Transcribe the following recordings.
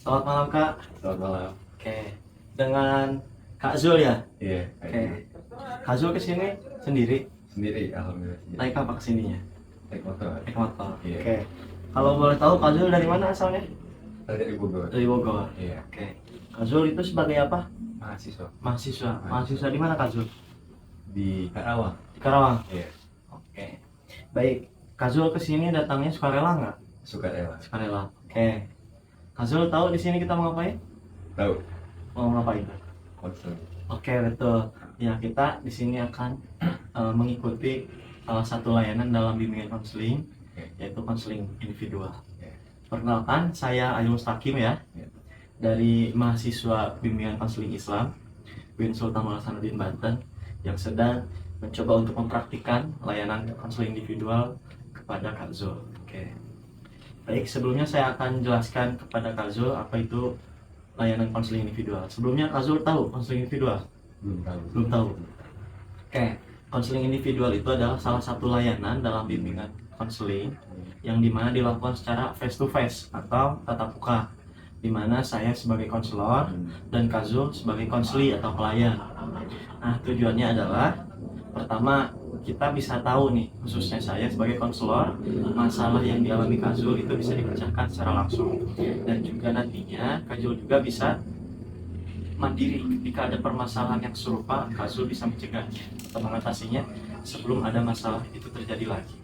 Selamat malam Kak. Selamat malam. Oke, dengan Kak Zul ya. Iya, Oke, gitu. Kak Zul kesini sendiri. Sendiri, alhamdulillah sendiri. Naik apa kesininya? Naik motor. Naik motor. Iya. Oke, kalau boleh tahu Kak Zul dari mana asalnya? Dari Bogor. Dari Bogor. Iya. Oke, Kak Zul itu sebagai apa? Mahasiswa Mahasiswa. Mahasiswa di mana Kak Zul? di Karawang. Di Karawang. Iya. Oke, baik. Kak Zul kesini datangnya sukarela nggak? Sukarela. Sukarela. Oke. Kak Zul tahu di sini kita mau ngapain? Tahu. Mau ngapain? Konsul. Oke, betul. Ya, kita di sini akan mengikuti salah satu layanan dalam bimbingan konseling, Oke. yaitu konseling individual. Iya. Perkenalkan, saya Ayul Mustaqim ya, Iya. dari mahasiswa bimbingan konseling Islam, UIN Sultan Hasanuddin Banten, yang sedang mencoba untuk mempraktikkan layanan konseling individual kepada Kak Zul. Oke. Baik, sebelumnya saya akan jelaskan kepada Kak Zul apa itu layanan konseling individual. Sebelumnya Kak Zul tahu konseling individual? Belum tahu. Belum tahu. Oke, konseling individual itu adalah salah satu layanan dalam bimbingan konseling yang dimana dilakukan secara face to face atau tatap muka, dimana saya sebagai konselor dan Kak Zul sebagai konseli atau pelayan. Nah, tujuannya adalah pertama kita bisa tahu nih, khususnya saya sebagai konselor, masalah yang dialami Kak Zul itu bisa dipecahkan secara langsung, dan juga nantinya Kak Zul juga bisa mandiri ketika ada permasalahan yang serupa, Kak Zul bisa mencegahnya atau mengatasinya sebelum ada masalah itu terjadi lagi.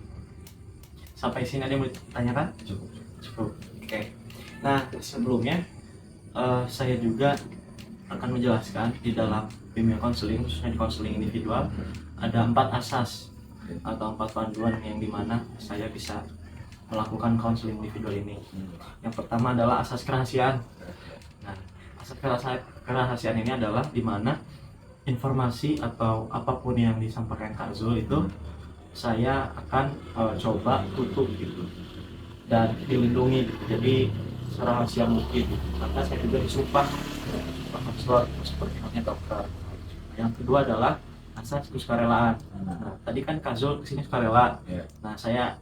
Sampai sini ada yang mau ditanyakan? Cukup. Cukup. Oke. Nah, sebelumnya saya juga akan menjelaskan di dalam bimbingan konseling, khususnya di konseling individual, ada 4 asas atau 4 panduan yang dimana saya bisa melakukan konseling individual ini. Yang pertama adalah asas kerahasiaan. Nah, asas kerahasiaan ini adalah dimana informasi atau apapun yang disampaikan Kak Zul itu saya akan coba tutup gitu dan dilindungi gitu. Jadi serahasia mungkin gitu. Karena saya juga disumpah seperti halnya dokter. Yang kedua adalah asas kesukarelaan. Nah, tadi kan Kak Zul kesini sukarela. Iya. Nah, saya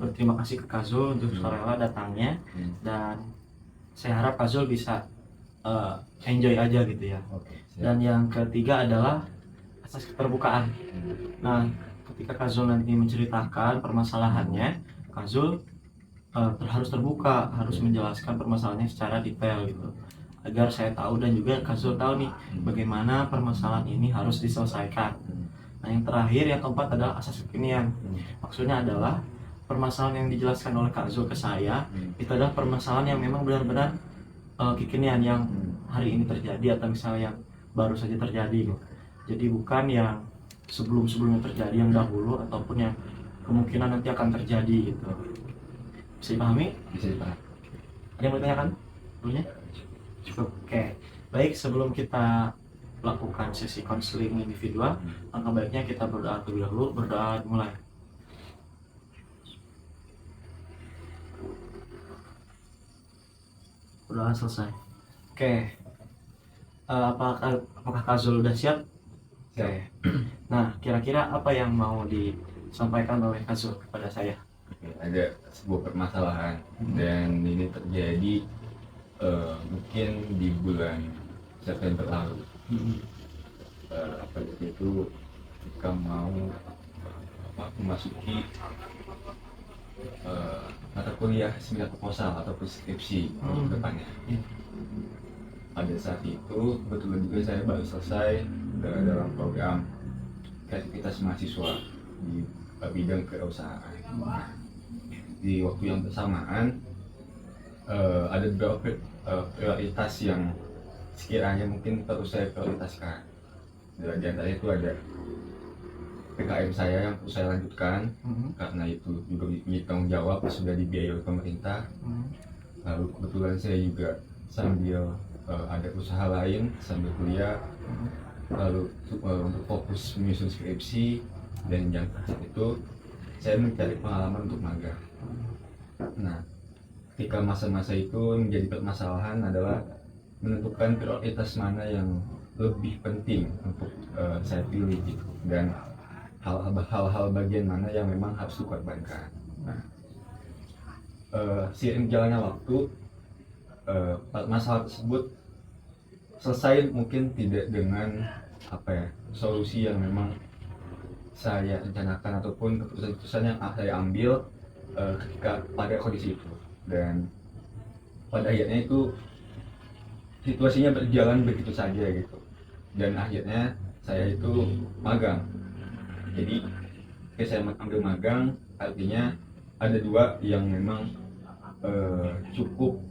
berterima kasih ke Kak Zul untuk sukarela datangnya, dan saya harap Kak Zul bisa enjoy aja gitu ya. Oke. Siap. Dan yang ketiga adalah asas keterbukaan. Nah, ketika Kak Zul nanti menceritakan permasalahannya, Kak Zul harus terbuka, harus menjelaskan permasalahannya secara detail gitu, agar saya tahu dan juga Kak Zul tahu nih bagaimana permasalahan ini harus diselesaikan. Nah, yang terakhir, yang keempat adalah asas kekinian. Maksudnya adalah permasalahan yang dijelaskan oleh Kak Zul ke saya itu adalah permasalahan yang memang benar-benar kekinian, yang hari ini terjadi atau misalnya yang baru saja terjadi gitu. Jadi bukan yang sebelum-sebelumnya terjadi, yang dahulu ataupun yang kemungkinan nanti akan terjadi gitu. Bisa dipahami? Bisa dipahami. Ada yang mau ditanyakan dulunya? Cukup. Oke. Baik, sebelum kita melakukan sesi konseling individual, langkah baiknya kita berdoa terlebih dahulu. Berdoa dimulai. Berdoa selesai. Oke. Apakah Kak Zul udah siap? Siap. Nah, kira-kira apa yang mau disampaikan oleh Kak Zul kepada saya? Oke, ada sebuah permasalahan dan ini terjadi mungkin di bulan September lalu. Apa itu ketika mau memasuki mata kuliah seminar proposal atau skripsi untuk depannya. Pada saat itu kebetulan juga saya baru selesai dalam program kreativitas mahasiswa di bidang kewirausahaan. Di waktu yang bersamaan ada beberapa prioritas yang sekiranya mungkin perlu saya prioritaskan. Di antaranya itu ada PKM saya yang perlu saya lanjutkan, karena itu juga menjadi tanggung jawab, sudah dibiayai oleh pemerintah. Lalu kebetulan saya juga sambil ada usaha lain sambil kuliah, lalu untuk fokus menyusun skripsi, dan yang terakhir itu saya mencari pengalaman untuk magang. Nah, ketika masa-masa itu menjadi permasalahan adalah menentukan prioritas mana yang lebih penting untuk saya pilih gitu, dan hal-hal bagian mana yang memang harus dikorbankan. Nah, seiring jalannya waktu, masalah tersebut selesai mungkin tidak dengan solusi yang memang saya rencanakan ataupun keputusan-keputusan yang saya ambil ketika pada kondisi itu. Dan pada akhirnya itu situasinya berjalan begitu saja gitu, dan akhirnya saya itu magang. Jadi ketika saya ambil magang, artinya ada dua yang memang cukup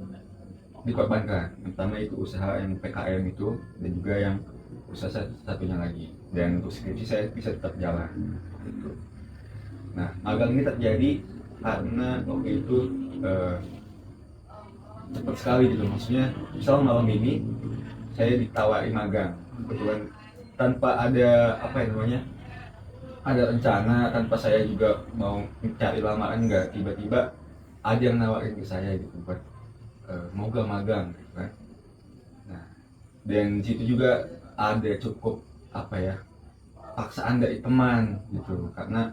dikorbankan. Pertama itu usaha yang PKM itu, dan juga yang usaha satunya lagi. Dan untuk skripsi saya bisa tetap jalan gitu. Nah, magang ini terjadi karena waktu itu cepat sekali gitu. Maksudnya misal malam ini saya ditawari magang, kebetulan tanpa ada ada rencana, tanpa saya juga mau mencari lamaran, enggak, tiba-tiba ada yang nawarin ke saya gitu buat mau gak magang gitu kan. Nah, dan situ juga ada cukup paksaan dari teman gitu, karena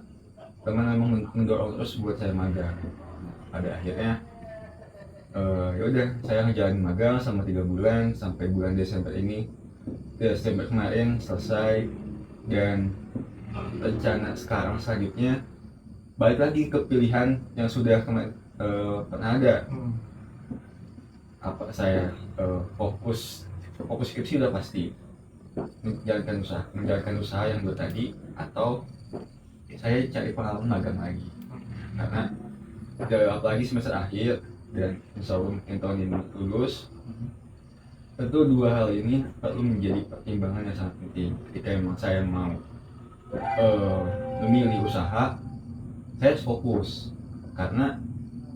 teman memang mendorong terus buat saya magang. Nah, pada akhirnya ya udah, saya ngejalanin magang selama 3 bulan sampai bulan Desember ini. Desember kemarin selesai, dan rencana sekarang selanjutnya balik lagi ke pilihan yang sudah pernah ada. Saya fokus skripsi udah pasti, menjalankan usaha yang gue tadi, atau saya cari pengalaman magang lagi, karena apalagi semester akhir dan insya Allah mungkin tahun ini lulus. Tentu dua hal ini perlu menjadi pertimbangan yang sangat penting ketika memang saya mau memilih usaha. Saya harus fokus, karena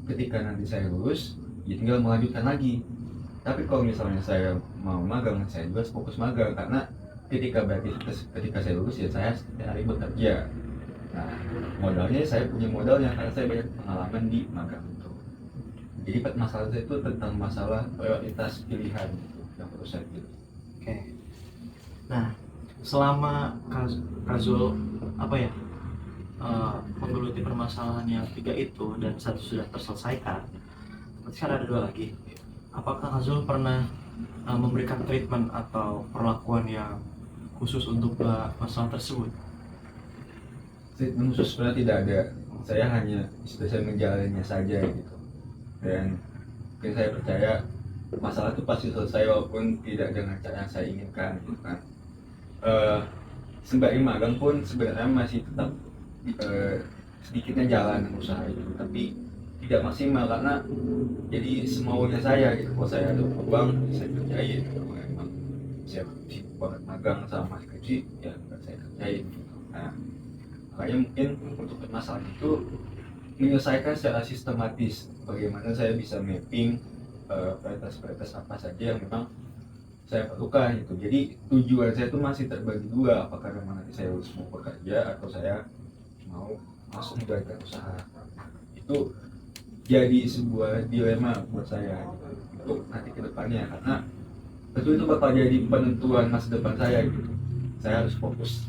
ketika nanti saya lulus ya tinggal melanjutkan lagi. Tapi kalau misalnya saya mau magang, saya juga harus fokus magang, karena ketika saya lulus ya saya cari bekerja. Nah, modalnya saya punya modalnya karena saya banyak pengalaman di magang itu. Jadi masalah saya itu tentang masalah prioritas pilihan gitu, yang perlu saya pilih. Oke. Nah, selama Kazul menggeluti permasalahan yang 3 itu dan satu sudah terselesaikan, berarti kan ada 2 lagi. Apakah Kazul pernah memberikan treatment atau perlakuan yang khusus untuk masalah tersebut? Treatment khusus sebenarnya tidak ada. Saya hanya bisa menjalaninya saja gitu. Dan mungkin saya percaya masalah itu pasti selesai walaupun tidak dengan cara yang saya inginkan gitu kan. Sembari magang pun sebenarnya masih tetap sedikitnya jalan usaha itu, tapi tidak maksimal karena jadi semaunya saya gitu. Kalau saya ada uang saya kerjain, kalau emang saya sibuk banget magang sama skripsi ya nggak saya kerjain gitu. Nah, makanya mungkin untuk permasalahan itu menyelesaikan secara sistematis, bagaimana saya bisa mapping prioritas apa saja yang memang saya perlukan gitu. Jadi tujuan saya itu masih terbagi 2, apakah memang nanti saya harus mau bekerja atau saya mau masuk menjalankan usaha. Itu jadi sebuah dilema buat saya gitu, untuk nanti ke depannya, karena tentu itu bakal jadi penentuan masa depan saya gitu. Saya harus fokus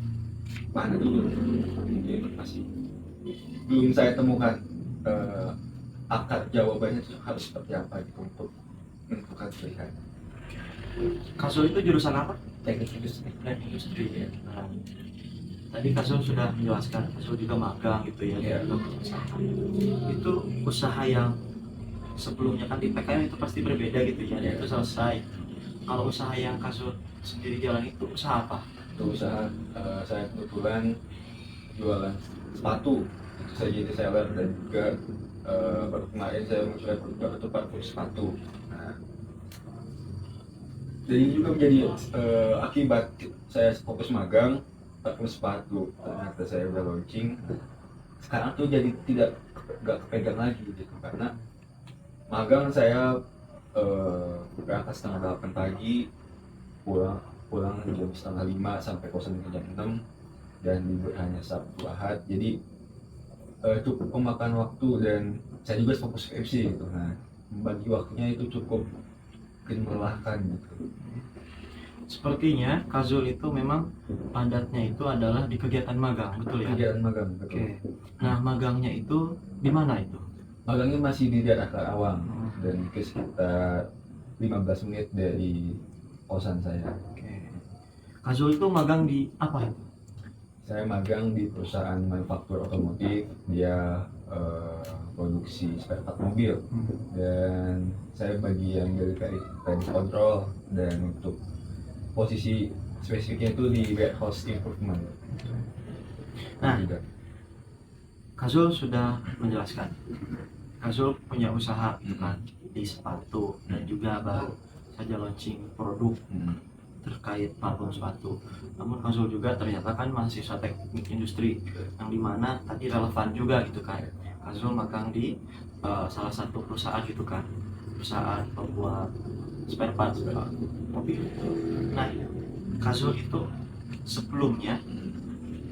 mana dulu, jadi masih belum saya temukan akar jawabannya itu harus seperti apa gitu untuk menentukan pilihan. Kazul itu jurusan apa? Teknik industri. Ya. Nah, tadi Kazul sudah menjelaskan, Kazul juga magang gitu ya. Yeah. Itu usaha yang sebelumnya kan di PKM itu pasti berbeda gitu ya. Yeah. Itu selesai. Kalau usaha yang Kazul sendiri jalan itu usaha apa? Itu usaha saya kebetulan jualan sepatu. Itu saya jadi seller, dan juga baru kemarin saya mencoba itu parfum sepatu. Nah, dan ini juga menjadi akibat saya fokus magang parfum sepatu. Ternyata saya udah launching, sekarang tuh jadi nggak kepegang lagi gitu, karena magang saya berangkat setengah 8 pagi, pulang jam setengah 5 sampai kosan jam 6, dan libur hanya Sabtu Ahad. Jadi cukup memakan waktu, dan saya juga fokus skripsi gitu. Nah, membagi waktunya itu cukup mungkin melelahkan gitu. Sepertinya Kazul itu memang padatnya itu adalah di kegiatan magang, betul ya? Kegiatan magang, betul. Oke. Nah, magangnya itu di mana itu? Magangnya masih di daerah Karawang, dan ke sekitar 15 menit dari kosan saya. Oke. Kazul itu magang di apa itu? Saya magang di perusahaan manufaktur otomotif, dia produksi spare part mobil, dan saya bagian dari credit control, dan untuk posisi spesifiknya itu di warehouse improvement. Nah, Juga. Kazul sudah menjelaskan. Kazul punya usaha gitu kan di sepatu dan juga baru saja launching produk terkait parfum sepatu. Namun Kazul juga ternyata kan mahasiswa teknik industri yang dimana tadi relevan juga gitu kan. Kazul magang di salah satu perusahaan gitu kan, perusahaan pembuat spare part mobil. Nah, Kazul itu sebelumnya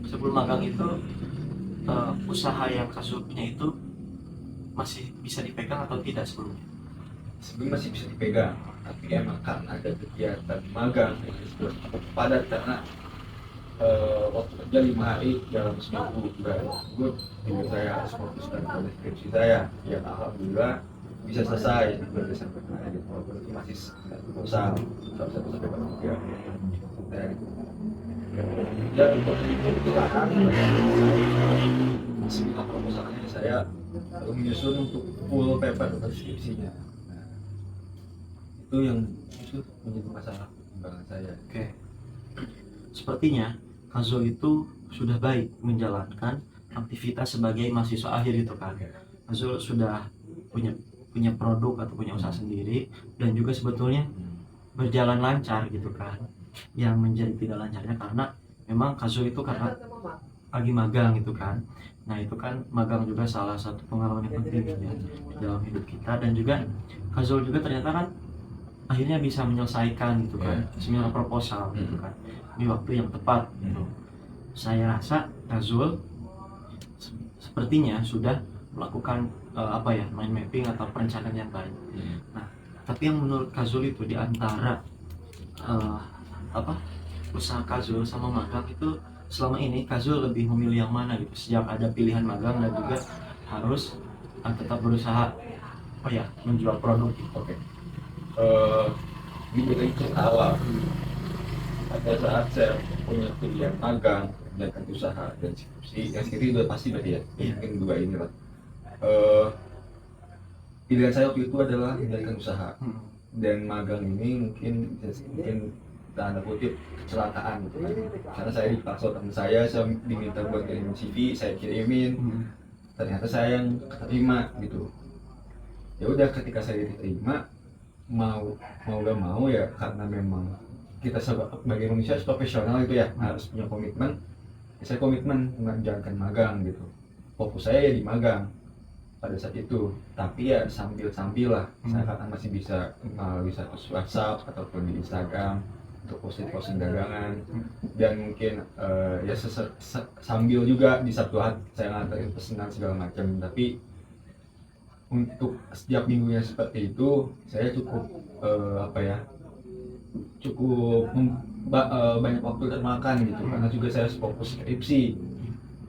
sebelum magang itu usaha yang Kazul punya itu masih bisa dipegang atau tidak sebelumnya? Sebelum masih bisa dipegang, tapi emang karena ada kegiatan magang yang disebut padat karena waktu kerja 5 hari dalam seminggu gue juga saya harus fokuskan pada skripsi saya yang alhamdulillah bisa selesai di bulan Desember kemarin gitu. Walaupun itu masih proposal satu sampai 3 dan untuk perusahaan seminar proposalnya saya baru menyusun untuk full paper untuk skripsinya. Nah, itu yang itu menjadi masalah perkembangan saya. Oke. Sepertinya Kazul itu sudah baik menjalankan aktivitas sebagai mahasiswa akhir itu kan. Kazul sudah punya produk atau punya usaha sendiri dan juga sebetulnya berjalan lancar gitu kan. Yang menjadi tidak lancarnya karena memang Kazul itu karena lagi magang gitu kan. Nah itu kan magang juga salah satu pengalaman yang penting ya dalam hidup kita, dan juga Kazul juga ternyata kan akhirnya bisa menyelesaikan gitu kan seminar proposal gitu kan di waktu yang tepat gitu. Saya rasa Kazul sepertinya sudah melakukan mind mapping atau perencanaan yang baik. Nah tapi yang menurut Kazul itu di antara usaha Kazul sama magang itu selama ini Kazul lebih memilih yang mana gitu sejak ada pilihan magang dan juga harus tetap berusaha menjual produk gitu. Oke. Di berikut awal pada saat saya punya pilihan magang dan usaha dan skripsi, yang skripsi udah pasti berarti ya, mungkin dua ini lah. Pilihan saya waktu itu adalah menjalankan usaha, dan magang ini mungkin tanda kutip kecelakaan gitu kan. Karena saya dipaksa teman saya diminta buat kirim CV, saya kirimin, ternyata saya yang keterima gitu. Ya udah, ketika saya diterima, mau gak mau ya, karena memang kita sebagai manusia profesional itu ya harus punya komitmen. Saya komitmen menjalankan magang gitu, fokus saya ya di magang pada saat itu. Tapi ya sambil lah, saya kan masih bisa melalui status WhatsApp ataupun di Instagram untuk posting dagangan, dan mungkin sambil juga di Sabtu Ahad saya nganterin pesanan segala macam. Tapi untuk setiap minggunya seperti itu saya cukup banyak waktu termakan gitu, karena juga saya fokus skripsi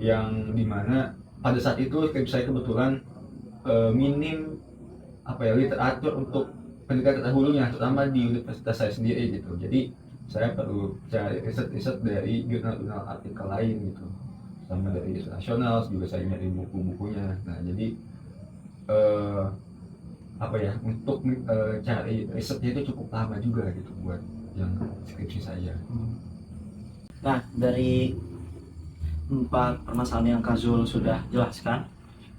yang dimana pada saat itu skripsi saya kebetulan minim literatur untuk pendidikan terdahulunya, terutama di universitas saya sendiri gitu. Jadi saya perlu cari riset dari jurnal-jurnal artikel lain gitu, sama dari nasional juga saya nyari buku-bukunya. Nah jadi untuk cari risetnya itu cukup lama juga gitu buat yang skripsi saya. Nah dari 4 permasalahan yang Kazul sudah jelaskan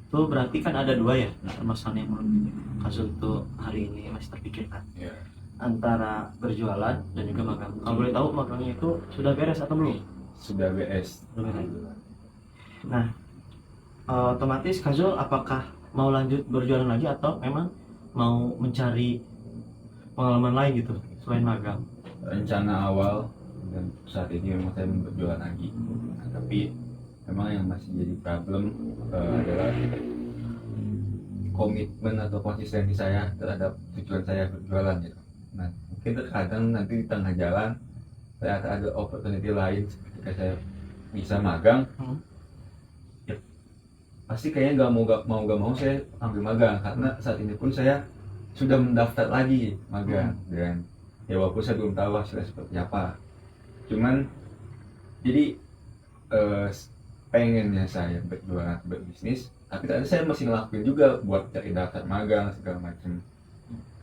itu berarti kan ada 2 ya permasalahan yang menurut Kazul itu hari ini masih terpikirkan, antara berjualan dan juga magang. Kalau boleh tahu magangnya itu sudah beres atau belum? Sudah beres. Nah otomatis Kazul apakah mau lanjut berjualan lagi atau memang mau mencari pengalaman lain gitu selain magang? Rencana awal dan saat ini memang saya berjualan lagi, tapi memang yang masih jadi problem adalah komitmen atau konsistensi saya terhadap tujuan saya berjualan gitu. Nah mungkin terkadang nanti di tengah jalan saya ada opportunity lain ketika saya bisa magang, pasti kayaknya gak mau saya ambil magang, karena saat ini pun saya sudah mendaftar lagi magang. Dan ya walaupun saya belum tahu hasilnya seperti apa, cuman jadi pengennya saya berjualan berbisnis, tapi ternyata saya masih ngelakuin juga buat cari daftar magang segala macam.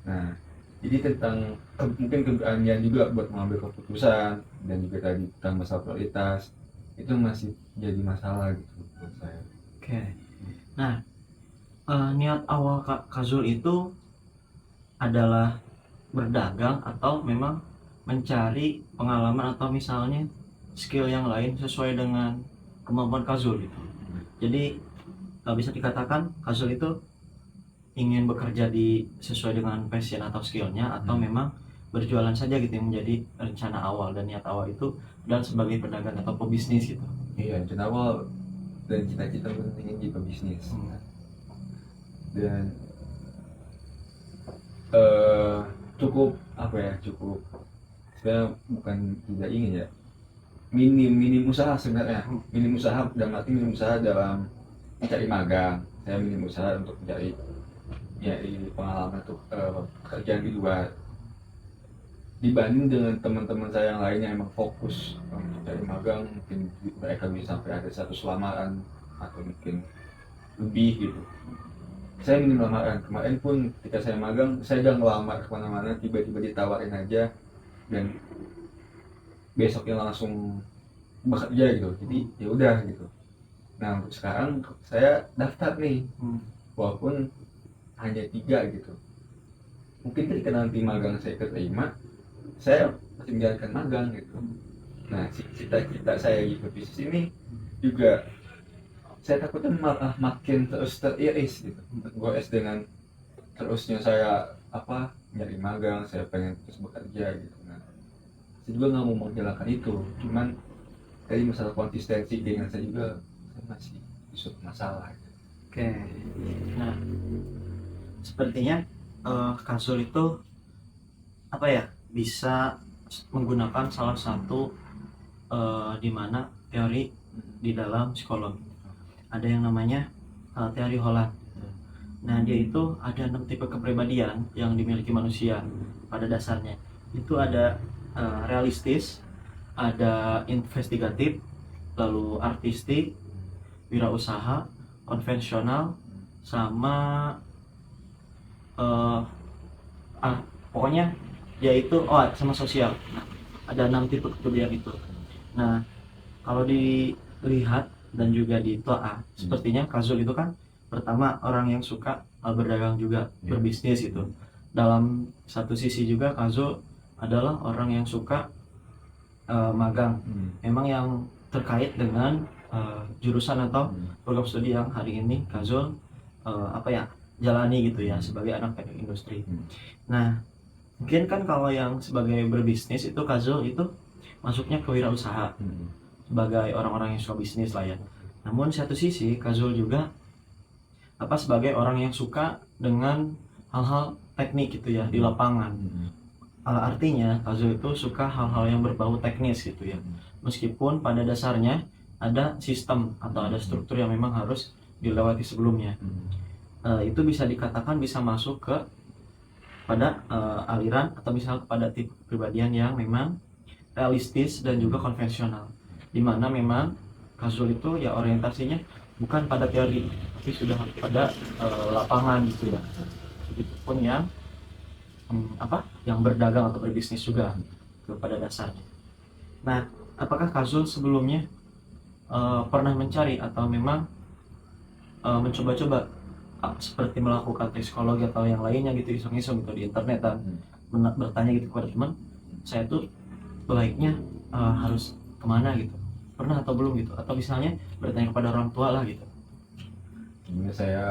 Nah, jadi tentang mungkin keberanian juga buat mengambil keputusan, dan juga tadi tentang masalah prioritas itu masih jadi masalah gitu buat saya. Oke. Nah, niat awal Kazul itu adalah berdagang atau memang mencari pengalaman atau misalnya skill yang lain sesuai dengan kemampuan Kazul gitu. Jadi bisa dikatakan Kazul itu ingin bekerja sesuai dengan passion atau skillnya, atau memang berjualan saja gitu yang menjadi rencana awal dan niat awal itu, dan sebagai pedagang atau pebisnis gitu. Iya, rencana awal dan cita-cita ingin jadi pebisnis. Dan cukup apa ya, cukup sebenarnya bukan tidak ingin ya, minim usaha sebenarnya. Minim usaha dalam arti minim usaha dalam mencari magang. Saya minim usaha untuk mencari pengalaman untuk pekerjaan di luar, dibanding dengan teman-teman saya yang lainnya emang fokus untuk cari magang. Mungkin mereka bisa sampai ada 100 lamaran atau mungkin lebih gitu. Saya minim lamaran. Kemarin pun ketika saya magang, saya udah ngelamar kemana-mana, tiba-tiba ditawarin aja dan besoknya langsung bekerja gitu. Jadi ya udah gitu. Nah, untuk sekarang saya daftar nih, walaupun hanya 3 gitu. Mungkin ketika nanti magang saya keterima, saya masih menjalankan magang gitu. Nah, cita-cita saya di bisnis ini juga saya takutnya malah makin terus teriris gitu, tergoes dengan terusnya saya nyari magang. Saya pengen terus bekerja gitu. Nah, saya juga nggak mau menjalankan itu, cuman tadi masalah konsistensi dengan saya juga masih suatu masalah gitu. Oke. Nah, sepertinya Kazul itu bisa menggunakan salah satu di mana teori di dalam psikologi. Ada yang namanya teori Holland. Nah, dia itu ada 6 tipe kepribadian yang dimiliki manusia pada dasarnya. Itu ada realistis, ada investigatif, lalu artistik, wirausaha, konvensional, sama pokoknya dia itu sama sosial. Nah, ada 6 tipe kepribadian itu. Nah, kalau dilihat dan juga ditelaah, sepertinya Kazul itu kan pertama orang yang suka berdagang juga, berbisnis itu. Dalam satu sisi juga Kazul adalah orang yang suka magang. Memang yang terkait dengan jurusan atau program studi yang hari ini Kazul jalani gitu ya, sebagai anak teknik industri. Nah, mungkin kan kalau yang sebagai berbisnis itu Kazul itu masuknya ke wirausaha sebagai orang-orang yang suka bisnis lah ya. Namun satu sisi Kazul juga sebagai orang yang suka dengan hal-hal teknik gitu ya di lapangan. Artinya Kazul itu suka hal-hal yang berbau teknis gitu ya. Meskipun pada dasarnya ada sistem atau ada struktur yang memang harus dilewati sebelumnya. Itu bisa dikatakan bisa masuk pada aliran atau misalnya kepada tipe kepribadian yang memang realistis dan juga konvensional, di mana memang Kazul itu ya orientasinya bukan pada teori tapi sudah pada lapangan gitu ya. Begitupun yang yang berdagang atau berbisnis juga pada dasarnya. Nah, apakah Kazul sebelumnya pernah mencari atau memang mencoba-coba seperti melakukan tes psikologi atau yang lainnya gitu, iseng-iseng gitu di internet dan bertanya gitu kepada teman, saya tuh baiknya harus kemana gitu, pernah atau belum gitu, atau misalnya bertanya kepada orang tua lah gitu? Sebenarnya saya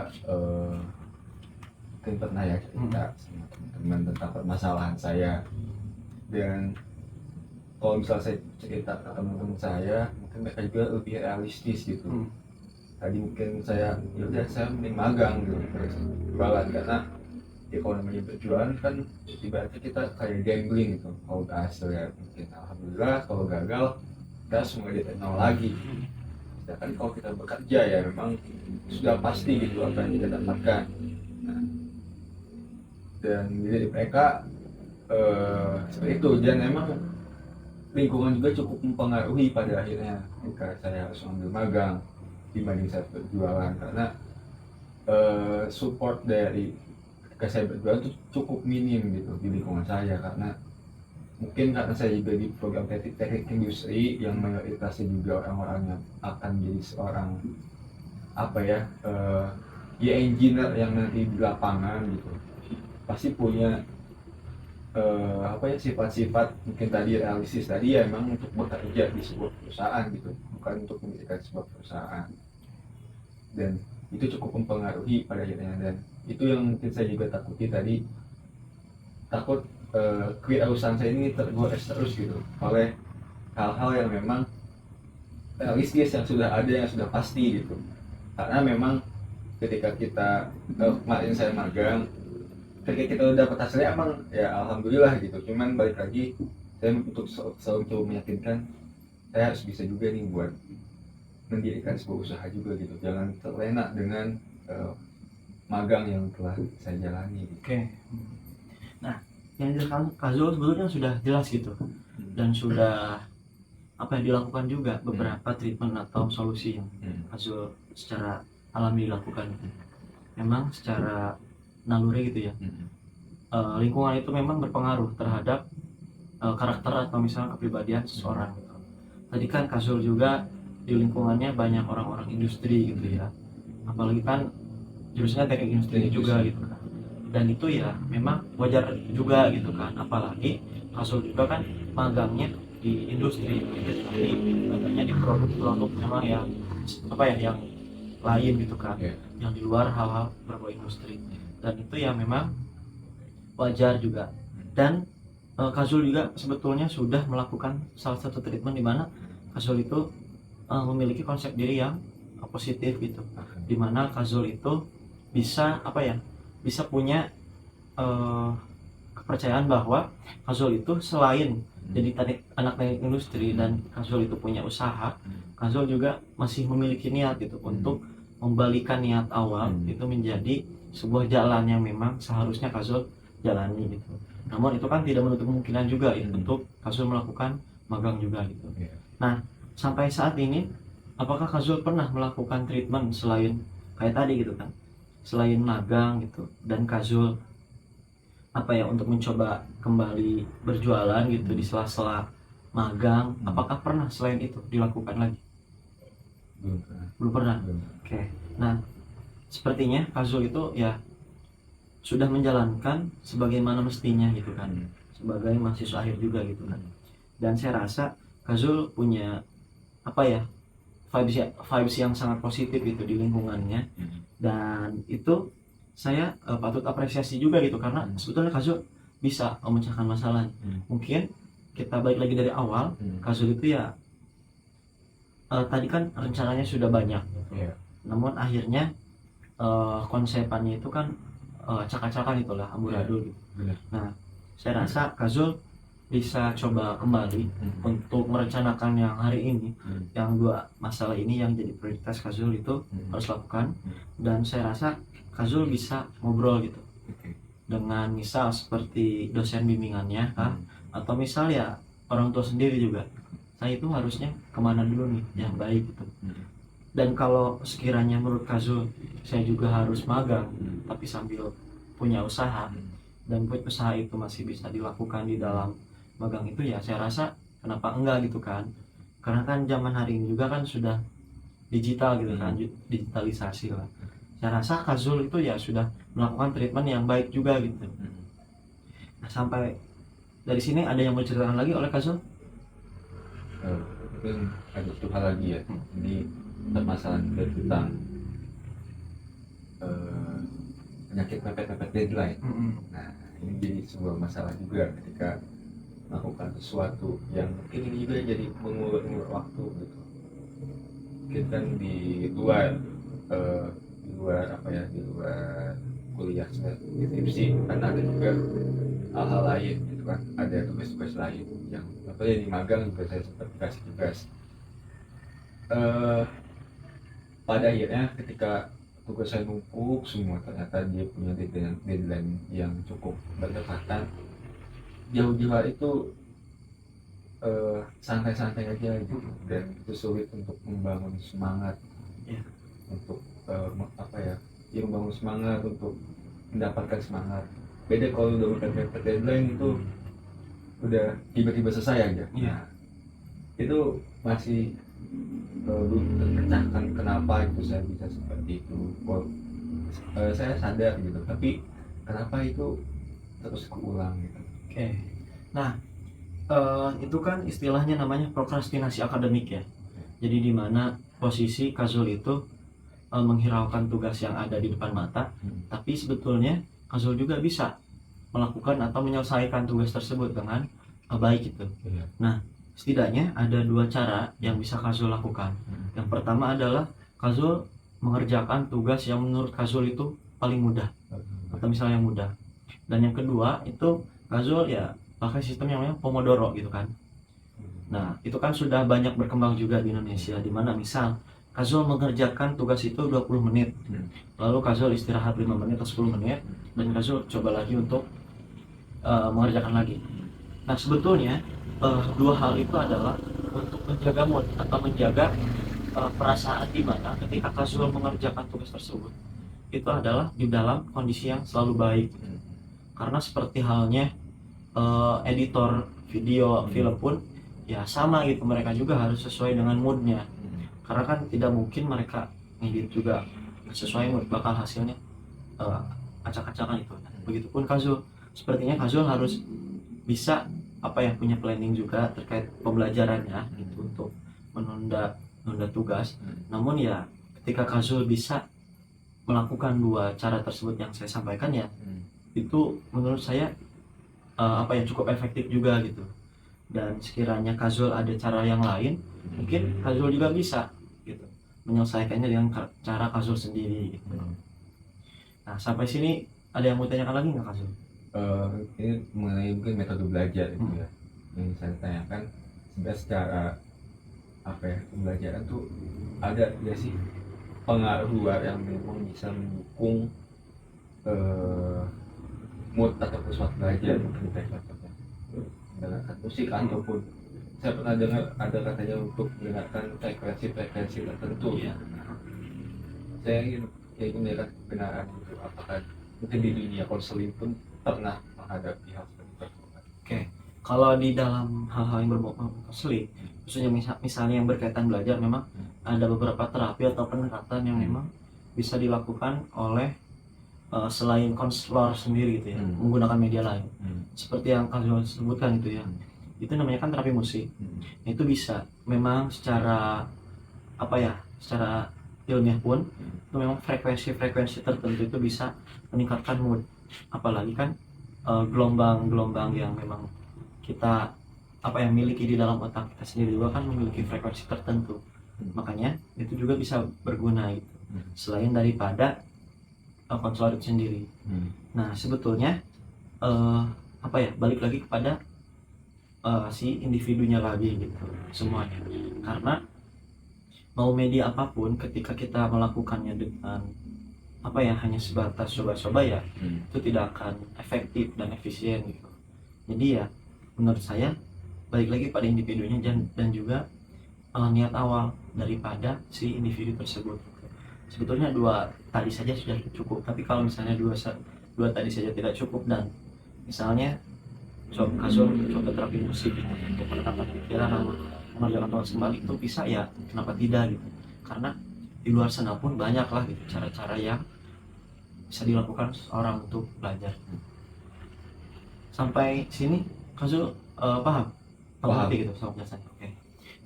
mungkin pernah ya cerita sama teman-teman tentang permasalahan saya. Dan kalau misalnya saya cerita ke teman-teman saya, mungkin mereka juga lebih realistis gitu. Tadi mungkin saya mending magang gitu, jualan, karena ya kalau namanya berjualan kan ibaratnya kita kayak gambling gitu. Kalau berhasil ya mungkin alhamdulillah, kalau gagal kita semua dari nol lagi. Sedangkan kalau kita bekerja ya memang sudah pasti gitu apa yang kita dapatkan. Nah, dan jadi mereka seperti itu. Dan emang lingkungan juga cukup mempengaruhi pada akhirnya ketika saya harus ambil magang dibanding saya berjualan, karena support dari ketika saya berjualan itu cukup minim gitu di lingkungan saya, karena mungkin karena saya juga di program teknik industri yang mayoritasnya juga orang-orang yang akan jadi seorang apa ya, ya engineer yang nanti di lapangan gitu, pasti punya apa ya, sifat-sifat mungkin tadi realistis tadi ya, emang untuk bekerja di sebuah perusahaan gitu, bukan untuk mendirikan sebuah perusahaan. Dan itu cukup mempengaruhi pada akhirnya, dan itu yang mungkin saya juga takuti tadi, takut kewirausahaan saya ini tergores terus gitu oleh hal-hal yang memang realistis, yang sudah ada, yang sudah pasti gitu. Karena memang ketika kita kemarin saya magang, ketika kita udah dapat hasilnya emang ya alhamdulillah gitu, cuman balik lagi saya untuk selalu coba meyakinkan saya harus bisa juga nih buat mendirikan sebuah usaha juga gitu, jangan terlena dengan magang yang telah saya jalani gitu. Oke. Nah, yang dijelaskan Kazul sebetulnya sudah jelas gitu, dan sudah apa yang dilakukan juga beberapa treatment atau solusi yang Kazul secara alami dilakukan. Memang secara naluri gitu ya, lingkungan itu memang berpengaruh terhadap karakter atau misalnya kepribadian seseorang. Tadi kan Kazul juga di lingkungannya banyak orang-orang industri gitu ya, apalagi kan jurusannya teknik industri juga gitu kan, dan itu ya memang wajar juga gitu kan, apalagi Kazul juga kan magangnya di industri gitu, tapi magangnya di produk-produk memang yang apa ya, yang lain gitu kan, yang di luar hal-hal berbau industri, dan itu ya memang wajar juga. Dan Kazul juga sebetulnya sudah melakukan salah satu treatment di mana Kazul itu memiliki konsep diri yang positif gitu, di mana Kazul itu bisa apa ya, bisa punya kepercayaan bahwa Kazul itu selain jadi anak teknik industri dan Kazul itu punya usaha, Kazul juga masih memiliki niat gitu untuk membalikan niat awal itu menjadi sebuah jalan yang memang seharusnya Kazul jalani gitu. Namun itu kan tidak menutup kemungkinan juga ya untuk Kazul melakukan magang juga gitu. Nah, sampai saat ini apakah Kazul pernah melakukan treatment selain kayak tadi gitu kan, selain magang gitu, dan Kazul apa ya, untuk mencoba kembali berjualan gitu di sela-sela magang, apakah pernah selain itu dilakukan lagi? Belum pernah. Oke. Nah, sepertinya Kazul itu ya sudah menjalankan sebagaimana mestinya gitu kan, sebagai mahasiswa akhir juga gitu kan. Dan saya rasa Kazul punya apa ya, vibes yang sangat positif gitu di lingkungannya, dan itu saya patut apresiasi juga gitu, karena sebetulnya Kazul bisa memecahkan masalah. Mungkin kita balik lagi dari awal, Kazul itu ya tadi kan rencananya sudah banyak, namun akhirnya konsepannya itu kan cakar-cakar itulah, amburadul gitu. Nah, saya rasa Kazul bisa coba kembali untuk merencanakan yang hari ini, yang dua masalah ini yang jadi prioritas Kazul itu harus lakukan. Dan saya rasa Kazul bisa ngobrol gitu dengan misal seperti dosen bimbingannya atau misal ya orang tua sendiri juga, saya itu harusnya kemana dulu nih yang baik gitu. Dan kalau sekiranya menurut Kazul saya juga harus magang tapi sambil punya usaha, dan usaha itu masih bisa dilakukan di dalam magang itu, ya saya rasa kenapa enggak gitu kan, karena kan zaman hari ini juga kan sudah digital gitu kan, digitalisasi lah. Saya rasa Kazul itu ya sudah melakukan treatment yang baik juga gitu. Nah, sampai dari sini ada yang mau diceritakan lagi oleh Kazul? Mungkin ada satu hal lagi ya, ini permasalahan juga tentang penyakit mepet-mepet deadline. Nah, ini jadi sebuah masalah juga ketika melakukan sesuatu yang mungkin ini juga jadi mengulur-ulur waktu gitu. Mungkin kan di luar apa ya, di luar kuliah skripsi kan ada juga hal-hal lain gitu kan, ada tugas-tugas lain yang apa ya, di magang juga saya sempat dikasih tugas. Pada akhirnya ketika tugas saya numpuk semua, ternyata dia punya deadline yang cukup berdekatan. Jauh-jauh hari itu santai-santai aja gitu, dan itu sulit untuk membangun semangat Ya. untuk membangun semangat untuk mendapatkan semangat. Beda kalau udah mepet deadline itu udah tiba-tiba selesai aja. Iya. Itu masih belum terpecahkan kenapa itu saya bisa seperti itu. Saya sadar gitu, tapi kenapa itu terus keulang gitu. Oke. Nah, itu kan istilahnya namanya prokrastinasi akademik ya. Jadi di mana posisi Kazul itu menghiraukan tugas yang ada di depan mata, tapi sebetulnya Kazul juga bisa melakukan atau menyelesaikan tugas tersebut dengan baik gitu. Iya. Nah, setidaknya ada dua cara yang bisa Kazul lakukan. Yang pertama adalah Kazul mengerjakan tugas yang menurut Kazul itu paling mudah atau misalnya yang mudah. Dan yang kedua itu Kazul ya pakai sistem yang namanya Pomodoro gitu kan. Nah, itu kan sudah banyak berkembang juga di Indonesia, di mana misal Kazul mengerjakan tugas itu 20 menit, lalu Kazul istirahat 5 menit atau 10 menit, dan Kazul coba lagi untuk mengerjakan lagi. Nah, sebetulnya dua hal itu adalah untuk menjaga mood atau menjaga perasaan di mana ketika Kazul mengerjakan tugas tersebut itu adalah di dalam kondisi yang selalu baik. Karena seperti halnya editor video film pun ya sama gitu, mereka juga harus sesuai dengan moodnya, karena kan tidak mungkin mereka ngedit juga sesuai mood, bakal hasilnya acak-acakan itu. Begitupun Kazul, sepertinya Kazul harus bisa punya planning juga terkait pembelajarannya gitu untuk menunda tugas. Namun ya ketika Kazul bisa melakukan dua cara tersebut yang saya sampaikan ya, itu menurut saya cukup efektif juga gitu. Dan sekiranya Kazul ada cara yang lain, mungkin Kazul juga bisa gitu menyelesaikannya dengan cara Kazul sendiri gitu. Nah, sampai sini ada yang mau tanyakan lagi nggak Kazul? Ini mengenai mungkin metode belajar gitu ya, yang saya tanyakan sebenarnya secara pembelajaran tuh ada ya sih pengaruh luar yang memang bisa mendukung mood atau suatu belajar, mungkin kayak contohnya mendengarkan musik ataupun saya pernah dengar ada katanya untuk mendengarkan frekuensi tertentu. Iya. Saya ingin melihat kebenaran itu, apakah mungkin di dunia konseling pun pernah menghadapi hal seperti itu. Oke, kalau di dalam hal-hal yang berbau konseling, khususnya misalnya yang berkaitan belajar, memang ada beberapa terapi atau pendekatan yang memang bisa dilakukan oleh selain konselor sendiri gitu ya, menggunakan media lain. Seperti yang Kazul sebutkan itu ya, itu namanya kan terapi musik. Itu bisa memang secara secara ilmiah pun itu memang frekuensi tertentu itu bisa meningkatkan mood. Apalagi kan gelombang-gelombang yang memang kita miliki di dalam otak kita sendiri juga kan memiliki frekuensi tertentu. Makanya itu juga bisa berguna gitu. Selain daripada konselor itu sendiri. Nah, sebetulnya balik lagi kepada si individunya lagi gitu semuanya. Karena mau media apapun, ketika kita melakukannya dengan hanya sebatas coba-coba ya, itu tidak akan efektif dan efisien gitu. Jadi ya menurut saya balik lagi pada individunya dan juga niat awal daripada si individu tersebut. Sebetulnya dua tadi saja sudah cukup, tapi kalau misalnya dua tadi saja tidak cukup dan misalnya Kazul coba terapi musik gitu, untuk menenangkan pikiran atau mengerjakan tugas kembali, itu bisa ya, kenapa tidak gitu. Karena di luar sana pun banyak lah gitu cara-cara yang bisa dilakukan seorang untuk belajar. Sampai sini Kazul paham ngerti gitu sama penjelasannya. Oke.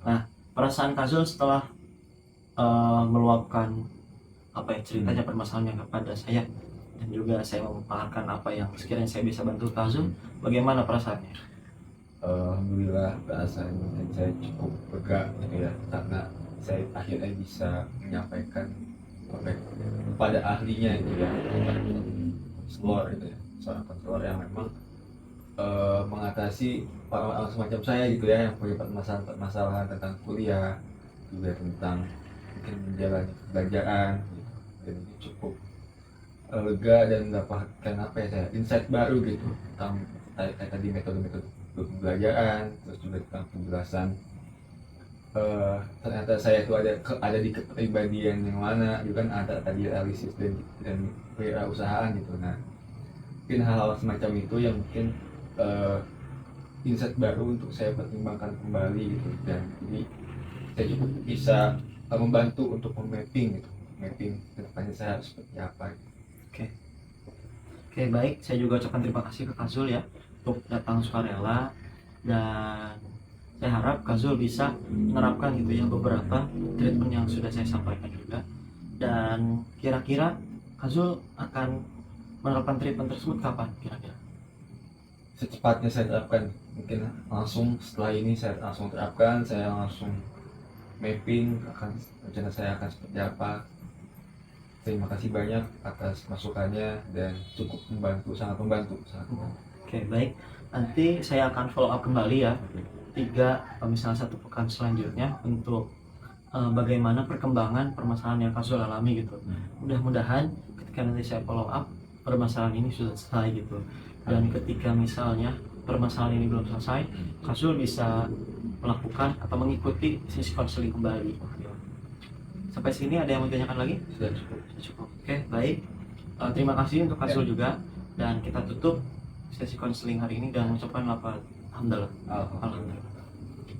Nah, perasaan Kazul setelah meluapkan ceritanya permasalahannya kepada saya, dan juga saya memaparkan apa yang sekiranya saya bisa bantu Kazul, bagaimana perasaannya? Alhamdulillah, perasaan saya cukup lega gitu ya, karena saya akhirnya bisa menyampaikan kepada ahlinya gitu ya, konselor gitu ya, seorang konselor yang memang mengatasi orang-orang semacam saya gitu ya, yang punya permasalahan tentang kuliah, juga tentang mungkin menjalani pembelajaran gitu. dan cukup lega dan mendapatkan apa ya saya insight baru gitu tentang kayak tadi metode-metode pembelajaran, terus juga tentang penjelasan ternyata saya itu ada di kepribadian yang mana juga kan, ada tadi analisis dan wirausahaan gitu. Nah mungkin hal-hal semacam itu yang mungkin insight baru untuk saya pertimbangkan kembali gitu, dan ini saya cukup bisa membantu untuk memapping gitu, mapping kedepannya saya harus seperti apa gitu. Oke, baik. Saya juga ucapkan terima kasih ke Kak Zul ya untuk datang sukarela, dan saya harap Kak Zul bisa menerapkan gitu ya beberapa treatment yang sudah saya sampaikan juga. Dan kira-kira Kak Zul akan menerapkan treatment tersebut kapan kira-kira? Secepatnya saya terapkan, mungkin langsung setelah ini saya langsung terapkan, saya langsung mapping akan rencana saya akan seperti apa. Terima kasih banyak atas masukannya dan cukup membantu, sangat membantu. Oke, baik. Nanti saya akan follow up kembali ya, misalnya 1 pekan selanjutnya untuk bagaimana perkembangan permasalahan yang Kak Zul alami gitu. Mudah-mudahan ketika nanti saya follow up, permasalahan ini sudah selesai gitu. Dan ketika misalnya permasalahan ini belum selesai, Kak Zul bisa melakukan atau mengikuti sesi konseling kembali. Sampai sini ada yang mau ditanyakan lagi? Sudah cukup. Cukup. Oke, baik. Terima kasih untuk Kak Zul juga, dan kita tutup sesi konseling hari ini dan mengucapkan lafaz alhamdulillah. Alhamdulillah.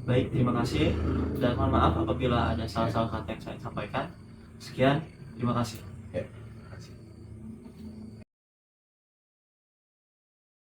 Baik, terima kasih dan mohon maaf apabila ada salah-salah kata yang saya sampaikan. Sekian, terima kasih.